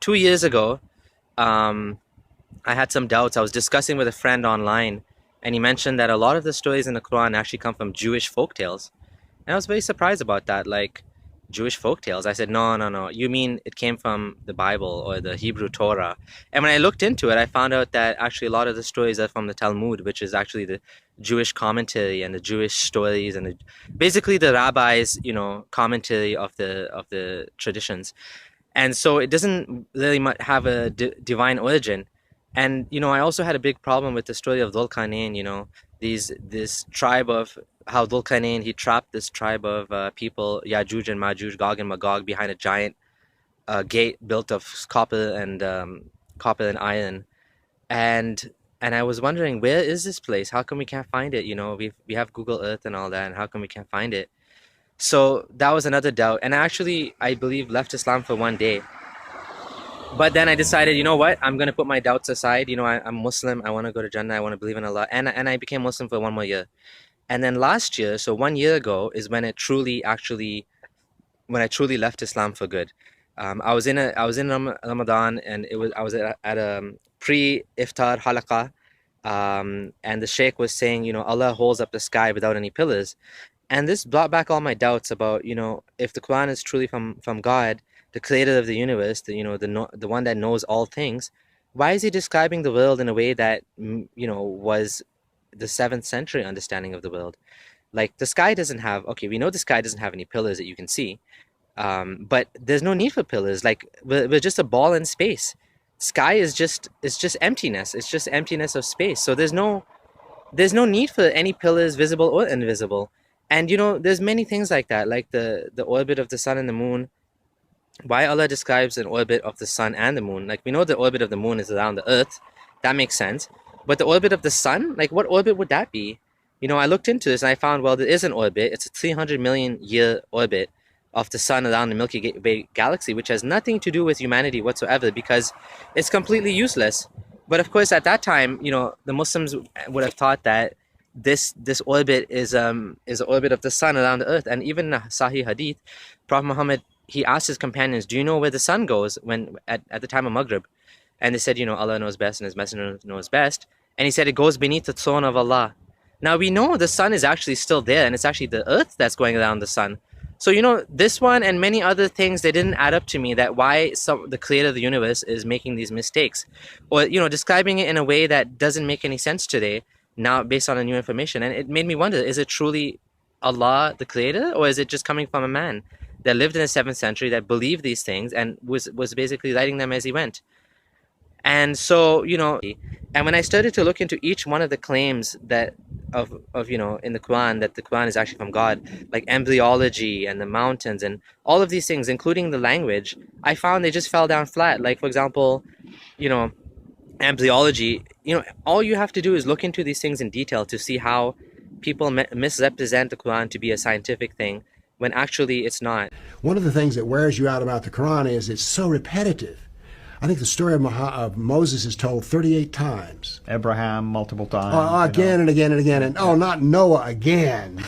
2 years ago, um, I had some doubts. I was discussing with a friend online, and he mentioned that a lot of the stories in the Quran actually come from Jewish folk tales. And I was very surprised about that. Like, Jewish folk tales. I said, no, no, no. You mean it came from the Bible or the Hebrew Torah? And when I looked into it, I found out that actually a lot of the stories are from the Talmud, which is actually the Jewish commentary and the Jewish stories and basically the rabbis, commentary of the traditions. And so it doesn't really have a divine origin. And I also had a big problem with the story of Dhul-Qarnayn. This tribe of how Dhul-Qarnayn, he trapped this tribe of people, Yajuj and Majuj, Gog and Magog, behind a giant gate built of copper and iron. And I was wondering, where is this place? How come we can't find it? We have Google Earth and all that, and how come we can't find it? So that was another doubt. And actually, I believe, left Islam for one day. But then I decided, you know what? I'm going to put my doubts aside. I'm Muslim. I want to go to Jannah. I want to believe in Allah. And I became Muslim for one more year. And then last year, so 1 year ago, is when when I truly left Islam for good. I was in Ramadan, and I was at a pre-iftar halaqah, and the sheikh was saying, Allah holds up the sky without any pillars. And this brought back all my doubts about, if the Quran is truly from God, the creator of the universe, the one that knows all things, why is he describing the world in a way that, was the 7th century understanding of the world? Like, the sky doesn't have, okay, we know the sky doesn't have any pillars that you can see, but there's no need for pillars. Like, we're just a ball in space. Sky is just emptiness. It's just emptiness of space. So there's no need for any pillars, visible or invisible. And there's many things like that, like the orbit of the sun and the moon. Why Allah describes an orbit of the sun and the moon? Like, we know the orbit of the moon is around the earth. That makes sense. But the orbit of the sun, like, what orbit would that be? I looked into this and I found, well, there is an orbit. It's a 300 million year orbit of the sun around the Milky Way galaxy, which has nothing to do with humanity whatsoever, because it's completely useless. But of course, at that time, the Muslims would have thought that this orbit is an orbit of the sun around the earth. And even in a Sahih Hadith, Prophet Muhammad, he asked his companions, do you know where the sun goes when at the time of Maghrib? And they said, Allah knows best and his messenger knows best. And he said, it goes beneath the throne of Allah. Now we know the sun is actually still there, and it's actually the earth that's going around the sun. So this one and many other things, they didn't add up to me, that why the creator of the universe is making these mistakes, or describing it in a way that doesn't make any sense today, now based on the new information. And it made me wonder, is it truly Allah the creator, or is it just coming from a man that lived in the 7th century, that believed these things and was basically writing them as he went? And so, and when I started to look into each one of the claims that of in the Quran, that the Quran is actually from God, like embryology and the mountains and all of these things, including the language, I found they just fell down flat. Like, for example, embryology, all you have to do is look into these things in detail to see how people misrepresent the Quran to be a scientific thing when actually it's not. One of the things that wears you out about the Quran is it's so repetitive. I think the story of Moses is told 38 times. Abraham multiple times. Again and again and again. And not Noah again.